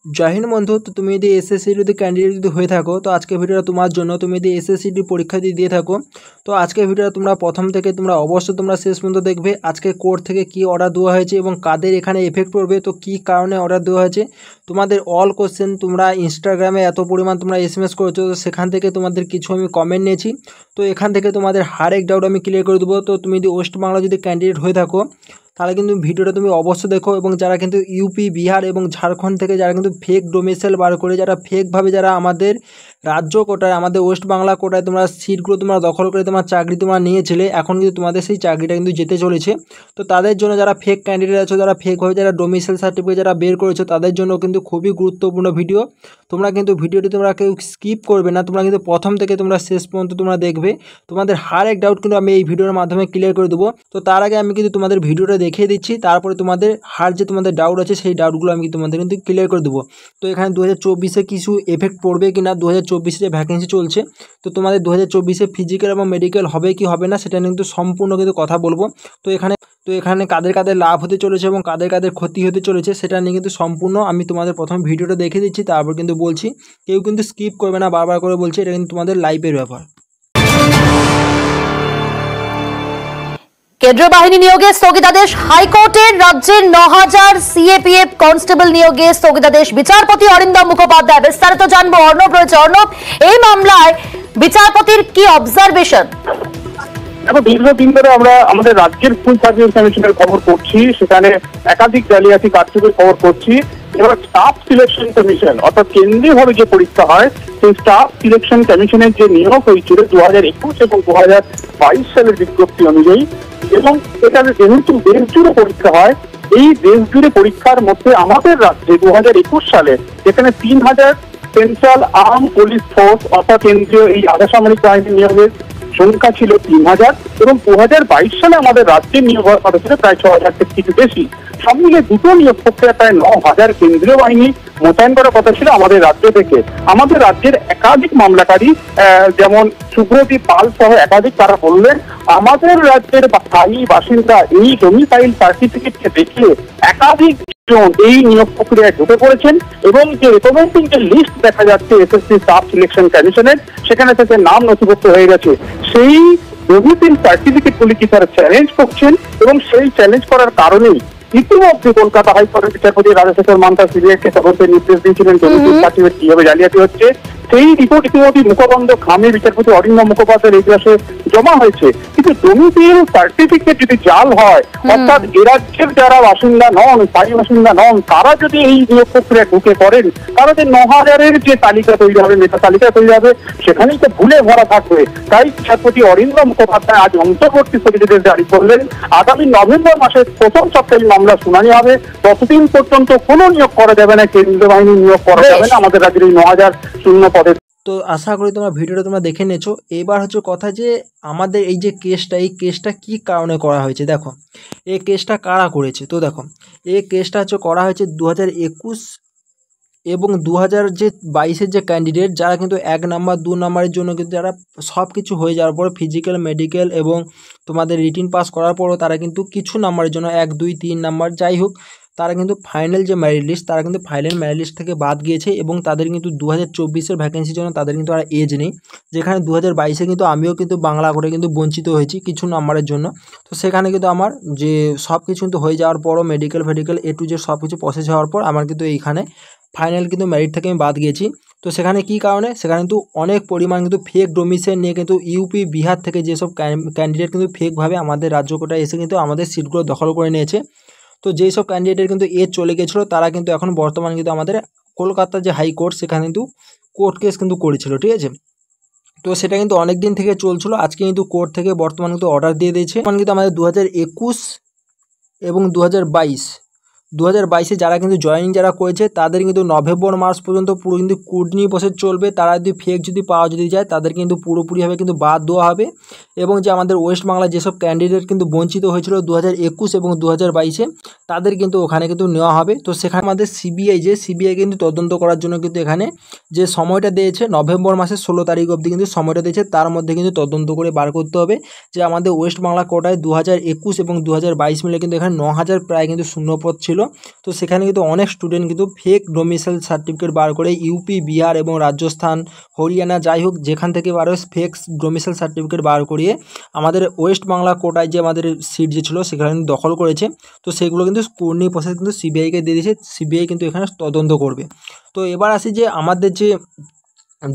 জয় হিন্দ বন্ধু। তো তুমি যদি এসএসসি ক্যান্ডিডেট যদি হয়ে থাকো, তো আজকে ভিডিওটা তোমার জন্য। তুমি যদি এসএসসি পরীক্ষা দিয়ে থাকো, তো আজকে ভিডিওটা তোমরা প্রথম থেকে তোমরা অবশ্যই তোমরা শেষ পর্যন্ত দেখবে। আজকে কোর্ট থেকে কি অর্ডার দেওয়া হয়েছে এবং কাদের এখানে এফেক্ট পড়বে, তো কি কারণে অর্ডার দেওয়া হয়েছে, তোমাদের অল কোশ্চেন তোমরা ইনস্টাগ্রামে এত পরিমাণ তোমরা এসএমএস করেছো, তো সেখান থেকে তোমাদের কিছু আমি কমেন্ট নিয়েছি। তো এখান থেকে তোমাদের হর এক ডাউট আমি ক্লিয়ার করে দেবো। তো তুমি যদি ওয়েস্ট বাংলা যদি ক্যান্ডিডেট হয়ে থাকো, তাহলে কিন্তু ভিডিওটা তুমি অবশ্যই দেখো। এবং যারা কিন্তু ইউপি, বিহার এবং ঝাড়খণ্ড থেকে যারা কিন্তু ফেক ডোমিসাইল বার করে, যারা ফেকভাবে যারা আমাদের রাজ্য কোটায়, আমাদের ওয়েস্ট বাংলা কোটায় তোমরা সিটগুলো তোমরা দখল করে তোমার চাকরি তোমরা নিয়েছিলে, এখন কিন্তু তোমাদের সেই চাকরিটা কিন্তু যেতে চলেছে। তো তাদের জন্য যারা ফেক ক্যান্ডিডেট আছো, যারা ফেকভাবে যারা ডোমিসাইল সার্টিফিকেট যারা বের করেছো, তাদের জন্য কিন্তু খুবই গুরুত্বপূর্ণ ভিডিও। তোমরা কিন্তু ভিডিওটি তোমরা কেউ স্কিপ করবে না, তোমরা কিন্তু প্রথম থেকে তোমরা শেষ পর্যন্ত তোমরা দেখবে। তোমাদের হর এক ডাউট কিন্তু আমি এই ভিডিওর মাধ্যমে ক্লিয়ার করে দেবো। তো তার আগে আমি কিন্তু তোমাদের ভিডিওটা দেখিয়ে দিচ্ছি, তারপরে তোমাদের যে তোমাদের ডাউট আছে সেই ডাউটগুলো আমি তোমাদের কিন্তু ক্লিয়ার করে দেবো। তো এখানে 2024-এ কিছু এফেক্ট পড়বে কি না, 2024-এ যে ভ্যাকেন্সি চলছে, তো তোমাদের 2024-এ ফিজিক্যাল এবং মেডিকেল হবে কি হবে না, সেটা কিন্তু সম্পূর্ণ কিন্তু কথা বলবো। তো এখানে কাদের কাদের লাভ হতে চলেছে এবং কাদের কাদের ক্ষতি হতে চলেছে, সেটা নিয়ে কিন্তু সম্পূর্ণ আমি তোমাদের প্রথমে ভিডিওটা দেখে দিচ্ছি, তারপর কিন্তু বলছি। কেউ কিন্তু স্কিপ করবে না, বারবার করে বলছি, এটা কিন্তু তোমাদের লাইভের ব্যাপার। কেন্দ্রীয় বাহিনী নিয়োগে স্থগিতাদেশ হাইকোর্টের। রাজ্যের 9000 সিএপিএফ কনস্টেবল নিয়োগে স্থগিতাদেশ। বিচারপতি অরিন্দম মুখোপাধ্যায়। বিস্তারিত জানবো, অর্ণব রয়েছে। অর্ণব, এই মামলায় বিচারপতির কি অবজারভেশন? দেখো, দীর্ঘদিন ধরে আমরা আমাদের রাজ্যের ফুল সার্ভিস কমিশনের খবর করছি, সেখানে একাধিক জালিয়াতি কারচুপির খবর করছি। এবার স্টাফ সিলেকশন কমিশন, অর্থাৎ কেন্দ্রীয়ভাবে যে পরীক্ষা হয়, সেই স্টাফ সিলেকশন কমিশনের যে নিয়োগ হয়েছিল 2021 এবং 2022 সালের বিজ্ঞপ্তি অনুযায়ী, এবং এটা যেহেতু দেশ জুড়ে পরীক্ষা হয়, এই দেশ জুড়ে পরীক্ষার মধ্যে আমাদের রাজ্যে 2021 সালে যেখানে 3000 সেন্ট্রাল আর্ম পুলিশ ফোর্স অর্থাৎ কেন্দ্রীয় এই আধা সামরিক বাহিনী নিয়োগের সংখ্যা ছিল 3000, এবং 2022 সালে আমাদের রাজ্যের নিয়োগ হওয়ার কথা ছিল প্রায় 6000 থেকে কিছু বেশি। সব মিলে দুটো নিয়োগ প্রক্রিয়া প্রায় 9000 কেন্দ্রীয় বাহিনী মোতায়েন করার কথা ছিল আমাদের রাজ্য থেকে। আমাদের রাজ্যের একাধিক মামলাকারী যেমন সুব্রদীপ পাল সহ একাধিক, তারা বললেন আমাদের রাজ্যের স্থায়ী বাসিন্দা এই ডোমিসাইল সার্টিফিকেটকে দেখিয়ে একাধিক এই নিয়োগ প্রক্রিয়ায় ঢুকে পড়েছেন, এবং যে রেকমেন্ডিং যে লিস্ট দেখা যাচ্ছে এসএসসি স্টাফ সিলেকশন কমিশনের, সেখানে থেকে নাম নথিভুক্ত হয়ে গেছে। সেই ডোমিসাইল সার্টিফিকেটগুলি কি তারা চ্যালেঞ্জ করছেন, এবং সেই চ্যালেঞ্জ করার কারণেই ইতিমধ্যে কলকাতা হাইকোর্টের বিচারপতি রাজাশেখর মান্তা সিবিআইকে তদন্তের নির্দেশ দিয়েছিলেন ডোমিসাইল সার্টিফিকেট কিভাবে জালিয়াতি হচ্ছে। সেই রিপোর্ট ইতিমধ্যে মুখবন্ধ খামে বিচারপতি অরিন্দম মুখোপাধ্যায়ের ইতিহাসে জমা হয়েছে। কিন্তু ডোমিসাইল সার্টিফিকেট যদি জাল হয়, অর্থাৎ এ রাজ্যের যারা বাসিন্দা নন, স্থায়ী বাসিন্দা নন, তারা যদি এই নিয়োগ প্রক্রিয়া ঢুকে পড়েন, তাদের 9000-এর যে তালিকা তৈরি হবে, মেধা তালিকা তৈরি হবে, সেখানেই তো ভুলে ভরা থাকবে। তাই বিচারপতি অরিন্দম মুখোপাধ্যায় আজ অন্তর্বর্তী স্থগিতাদেশ জারি করলেন। আগামী নভেম্বর মাসের প্রথম সপ্তাহে মামলা শুনানি হবে। ততদিন পর্যন্ত কোনো নিয়োগ করা যাবে না, কেন্দ্রীয় বাহিনী নিয়োগ করা যাবে না আমাদের রাজ্যের এই 9000 শূন্য পদে। তো আশা করি তোমরা ভিডিওটা তোমরা দেখে নিয়েছো। এবার হচ্ছে কথা যে আমাদের এই যে কেসটা, এই কেসটা কি কারণে করা হয়েছে। দেখো, এই কেসটা কারা করেছে। তো দেখো, এই কেসটা হচ্ছে করা হয়েছে 2021 এবং 2022-এর যে ক্যান্ডিডেট, যারা কিন্তু 1 নাম্বার 2 নাম্বারের জন্য কিন্তু যারা সব কিছু হয়ে যাওয়ার পর ফিজিক্যাল, মেডিকেল এবং তোমাদের রিটিন পাস করার পরও তারা কিন্তু কিছু নাম্বারের জন্য 1, 2, 3 নাম্বার যাই হোক, তারা কিন্তু ফাইনাল যে মেরিট লিস্ট, তারা কিন্তু ফাইনাল মেরিট লিস্ট থেকে বাদ গিয়েছে, এবং তাদের কিন্তু 2024-এর ভ্যাকেন্সির জন্য তাদের কিন্তু আর এজ নেই। যেখানে 2022-এ কিন্তু আমিও কিন্তু বাংলা করে কিন্তু বঞ্চিত হয়েছি কিছু নাম্বারের জন্য। তো সেখানে কিন্তু আমার যে সব কিছু কিন্তু হয়ে যাওয়ার পরও মেডিকেল ফেডিকেল A to Z সব কিছু প্রসেস হওয়ার পর আমার কিন্তু এইখানে ফাইনাল কিন্তু মেরিট থেকে আমি বাদ গিয়েছি। তো সেখানে কি কারণে, সেখানে কিন্তু অনেক পরিমাণ কিন্তু ফেক ডোমিসাইল নিয়ে কিন্তু ইউপি, বিহার থেকে যেসব ক্যান্ডিডেট কিন্তু ফেকভাবে আমাদের রাজ্য কোটায় এসে কিন্তু আমাদের সিটগুলো দখল করে নিয়েছে। তো যেই সব ক্যান্ডিডেটের কিন্তু এজ চলে গেছিলো, তারা কিন্তু এখন বর্তমানে কিন্তু আমাদের কলকাতার যে হাইকোর্ট, সেখানে কিন্তু কোর্ট কেস কিন্তু করেছিল, ঠিক আছে। তো সেটা কিন্তু অনেক দিন থেকে চলছিল। আজকে কিন্তু কোর্ট থেকে বর্তমানে কিন্তু অর্ডার দিয়ে দিয়েছে। এখন কিন্তু আমাদের 2021 এবং 2022-এ যারা কিন্তু জয়েনিং যারা করেছে, তাদের কিন্তু নভেম্বর মাস পর্যন্ত পুরো কিন্তু কুডনি প্রসেস চলবে। তারা যদি ফেক যদি পাওয়া যদি যায়, তাদের কিন্তু পুরোপুরিভাবে কিন্তু বাদ দেওয়া হবে। এবং যে আমাদের ওয়েস্ট বাংলার যেসব ক্যান্ডিডেট কিন্তু বঞ্চিত হয়েছিল 2021 এবং 2022-এ, তাদের কিন্তু ওখানে কিন্তু নেওয়া হবে। তো সেখানে আমাদের সিবিআই কিন্তু তদন্ত করার জন্য কিন্তু এখানে যে সময়টা দিয়েছে, নভেম্বর মাসের 16 তারিখ অবধি কিন্তু সময়টা দিয়েছে। তার মধ্যে কিন্তু তদন্ত করে বার করতে হবে যে আমাদের ওয়েস্ট বাংলা কোটায় 2021 এবং 2022 মিলে কিন্তু এখানে 9000 প্রায় কিন্তু শূন্যপদ ছিল। হয়েছিল। তো সেখানে কিন্তু অনেক স্টুডেন্ট কিন্তু ফেক ডোমিসাইল সার্টিফিকেট বার করে ইউপি, বিহার এবং রাজস্থান, হরিয়ানা যাই হোক যেখান থেকে বার হয় ফেক ডোমিসাইল সার্টিফিকেট বার করিয়ে আমাদের ওয়েস্ট বাংলা কোটায় যে আমাদের সিট যে ছিল সেখানে দখল করেছে। তো সেগুলো কিন্তু স্ক্রুটিনি প্রসেস কিন্তু সিবিআইকে দিয়ে দিয়েছে, সিবিআই কিন্তু এখানে তদন্ত করবে। তো এবার আসি যে আমাদের যে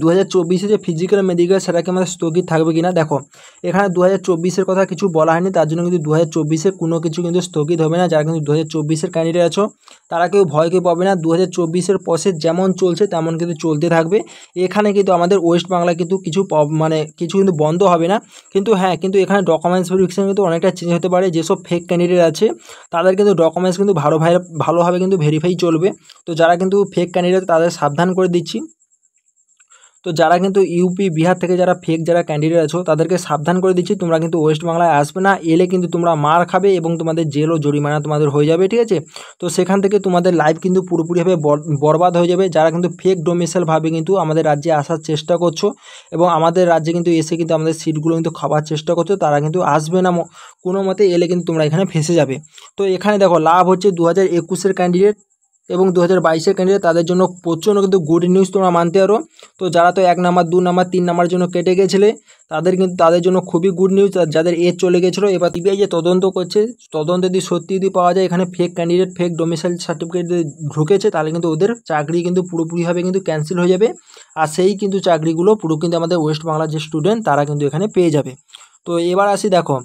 2024 যে ফিজিক্যাল মেডিকেল সেটা কি আমাদের স্থগিত থাকবে কিনা। দেখো এখানে 2024 কথা কিছু বলা হয়নি, তার জন্য কিন্তু 2024 কোনো কিছু কিন্তু স্থগিত হবে না। যারা কিন্তু 2024 ক্যান্ডিডেট আছো তারা কেউ ভয় কেউ পাবে না। 2024 প্রসেস যেমন চলছে তেমন কিন্তু চলতে থাকবে। এখানে কিন্তু আমাদের ওয়েস্ট বাংলায় কিন্তু কিছু কিছু কিন্তু বন্ধ হবে না। কিন্তু হ্যাঁ, কিন্তু এখানে ডকুমেন্টস ভেরিফিকেশন কিন্তু অনেকটা চেঞ্জ হতে পারে। যেসব ফেক ক্যান্ডিডেট আছে তাদের কিন্তু ডকুমেন্টস কিন্তু ভালোভাবে কিন্তু ভেরিফাই চলবে। তো যারা কিন্তু ফেক ক্যান্ডিডেট তাদের সাবধান করে দিচ্ছি। তো যারা কিন্তু ইউপি, বিহার থেকে যারা ফেক যারা ক্যান্ডিডেট আছো তাদেরকে সাবধান করে দিচ্ছি, তোমরা কিন্তু ওয়েস্ট বাংলায় আসবে না। এলে কিন্তু তোমরা মার খাবে এবং তোমাদের জেল ও জরিমানা তোমাদের হয়ে যাবে, ঠিক আছে। তো সেখান থেকে তোমাদের লাইফ কিন্তু পুরোপুরিভাবে বরবাদ হয়ে যাবে। যারা কিন্তু ফেক ডোমিসাইলভাবে কিন্তু আমাদের রাজ্যে আসার চেষ্টা করছো এবং আমাদের রাজ্যে কিন্তু এসে কিন্তু আমাদের সিটগুলো কিন্তু খাওয়ার চেষ্টা করছো, তারা কিন্তু আসবে না কোনো মতে। এলে কিন্তু তোমরা এখানে ফেঁসে যাবে। তো এখানে দেখো লাভ হচ্ছে 2021 ক্যান্ডিডেট এবং 2022 ক্যান্ডিডেট, তাদের জন্য প্রচণ্ড কিন্তু গুড নিউজ তোমরা মানতে পারো। তো যারা তো 1 নাম্বার, 2 নাম্বার, 3 নাম্বারের জন্য কেটে গেছিলে তাদের জন্য খুবই গুড নিউজ। যাদের এজ চলে গেছিলো, এবার সিবিআই যে তদন্ত করছে, তদন্ত যদি সত্যি পাওয়া যায় এখানে fake candidate fake domicile certificate ঢুকেছে, তাহলে কিন্তু ওদের চাকরি কিন্তু পুরোপুরিভাবে কিন্তু ক্যান্সেল হয়ে যাবে। আর সেই কিন্তু চাকরিগুলো পুরো কিন্তু আমাদের ওয়েস্ট বাংলার যে স্টুডেন্ট তারা কিন্তু এখানে পেয়ে যাবে। তো এবার আসি, দেখো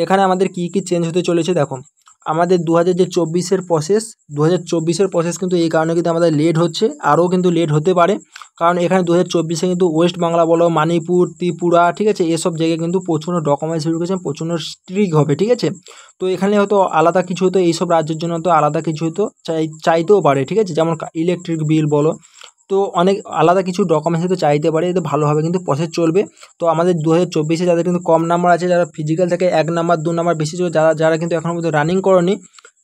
এখানে আমাদের কী কী চেঞ্জ হতে চলেছে। দেখো আমাদের 2024 প্রসেস কিন্তু এই কারণে কিন্তু আমাদের লেট হচ্ছে, আরও কিন্তু লেট হতে পারে। কারণ এখানে 2024 কিন্তু ওয়েস্ট বাংলা বলো, মণিপুর, ত্রিপুরা, ঠিক আছে, এসব জায়গায় কিন্তু প্রচণ্ড ডকুমেন্টস ভেরিফিকেশন প্রচণ্ড স্ট্রিক্ট হবে, ঠিক আছে। তো এখানে হয়তো আলাদা কিছু হতো, এইসব রাজ্যের জন্য তো আলাদা কিছু হতো চাইতেও পারে, ঠিক আছে, যেমন ইলেকট্রিক বিল বলো, তো অনেক আলাদা কিছু ডকুমেন্টস হয়তো চাইতে পারে। এতে ভালোভাবে কিন্তু প্রসেস চলবে। তো আমাদের 2024 যাদের কিন্তু কম নাম্বার আছে, যারা ফিজিক্যাল থেকে 1 নাম্বার, 2 নাম্বার বেশি ছিল, যারা কিন্তু এখনও পর্যন্ত রানিং করোনি,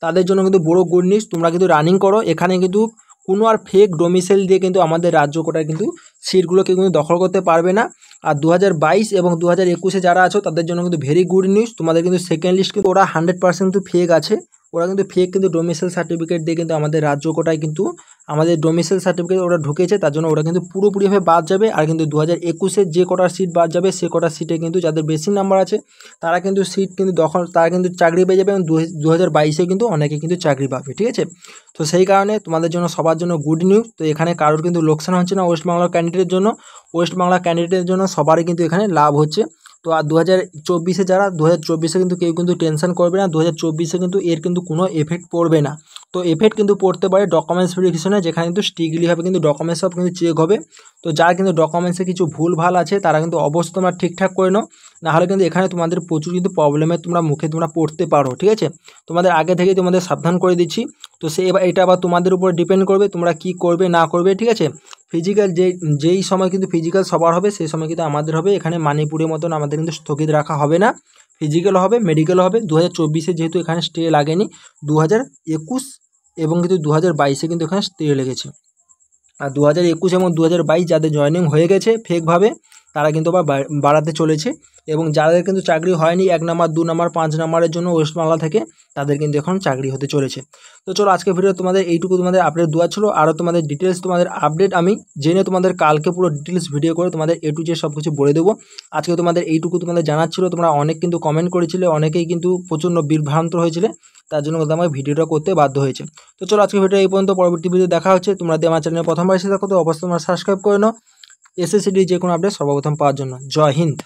তাদের জন্য কিন্তু বড় গুড নিউজ, তোমরা কিন্তু রানিং করো। এখানে কিন্তু কোনো আর ফেক ডোমিসাইল দিয়ে কিন্তু আমাদের রাজ্য কোটায় কিন্তু সিটগুলোকে কিন্তু দখল করতে পারবে না। আর 2022 এবং 2021 যারা আছো তাদের জন্য কিন্তু ভেরি গুড নিউজ, তোমাদের কিন্তু সেকেন্ড লিস্ট কিন্তু ওরা 100% কিন্তু ফেক আছে। ওরা কিন্তু ফেক কিন্তু ডোমিসাইল সার্টিফিকেট দিয়ে কিন্তু আমাদের রাজ্য কোটায় কিন্তু আমাদের ডোমিসাইল সার্টিফিকেট ওরা ঢুকেছে, তার জন্য ওরা কিন্তু পুরোপুরিভাবে বাদ যাবে। আর কিন্তু 2021 যে কটার সিট বাদ যাবে সে কটার সিটে কিন্তু যাদের বেশি নাম্বার আছে তারা কিন্তু সিট কিন্তু তারা কিন্তু চাকরি পেয়ে যাবে, এবং 2022 কিন্তু অনেকে কিন্তু চাকরি পাবে, ঠিক আছে। তো সেই কারণে তোমাদের জন্য সবার জন্য গুড নিউজ। তো এখানে কারোর কিন্তু লোকসান হচ্ছে না ওয়েস্ট বাংলার ক্যান্ডিডেটের জন্য, ওয়েস্ট বাংলা ক্যান্ডিডেটের জন্য সবারই কিন্তু এখানে লাভ হচ্ছে। তো আর 2024 যারা 2024 কিন্তু কেউ কিন্তু টেনশন করবে না, 2024 কিন্তু এর কিন্তু কোনো এফেক্ট পড়বে না। তো এফেক্ট কিন্তু পড়তে পারে ডকুমেন্টস ভেরিফিকেশনে, যেখানে কিন্তু স্ট্রিক্টলিভাবে কিন্তু ডকুমেন্টস সব কিন্তু চেক হবে। তো যারা কিন্তু ডকুমেন্টসে কিছু ভুল ভাল আছে তারা কিন্তু অবশ্যই তোমরা ঠিকঠাক করে নাও, নাহলে কিন্তু এখানে তোমাদের প্রচুর কিন্তু প্রবলেমের মুখে পড়তে পারো, ঠিক আছে। তোমাদের আগে থেকেই তোমাদের সাবধান করে দিচ্ছি। তো এটা আবার তোমাদের উপর ডিপেন্ড করবে তোমরা কি করবে না করবে, ঠিক আছে। ফিজিক্যাল যেই সময় কিন্তু ফিজিক্যাল সবার হবে সেই সময় কিন্তু আমাদের হবে। এখানে মণিপুরের মতন আমাদের কিন্তু স্থগিত রাখা হবে না, ফিজিক্যাল হবে, মেডিকেল হবে। 2024 যেহেতু এখানে স্টে লাগেনি, 2021 এবং কিন্তু 2022 কিন্তু এখানে স্টে লেগেছে। আর 2021 এবং 2022 যাদের জয়েনিং হয়ে গেছে ফেকভাবে তারা কিন্তু আবার বাড়াতে চলেছে, এবং যাদের কিন্তু চাকরি হয়নি 1 নাম্বার, 2 নাম্বার, 5 নাম্বারের জন্য ওয়েস্ট বাংলা থেকে, তাদের কিন্তু এখন চাকরি হতে চলেছে। তো চলো আজকে ভিডিও তোমাদের এইটুকু তোমাদের আপডেট দেওয়া ছিল। আরও তোমাদের ডিটেলস তোমাদের আপডেট আমি জেনে তোমাদের কালকে পুরো ডিটেলস ভিডিও করে তোমাদের A to Z সব কিছু বলে দেবো। আজকে তোমাদের এইটুকু তোমাদের জানাচ্ছিল, তোমরা অনেক কিন্তু কমেন্ট করেছিলে, অনেকেই কিন্তু প্রচণ্ড বিভ্রান্ত হয়েছিলে, তার জন্য কিন্তু আমার ভিডিওটা করতে বাধ্য হয়েছে। তো চলো আজকে ভিডিও এই পর্যন্ত, পরবর্তী ভিডিও দেখা হচ্ছে। তোমরা আমার চ্যানেলে প্রথমবার এসে থাকো তো অবশ্যই তোমরা সাবস্ক্রাইব করে নাও SSCD যে কোনো আপডেট সর্বপ্রথম পাওয়ার জন্য। জয় হিন্দ।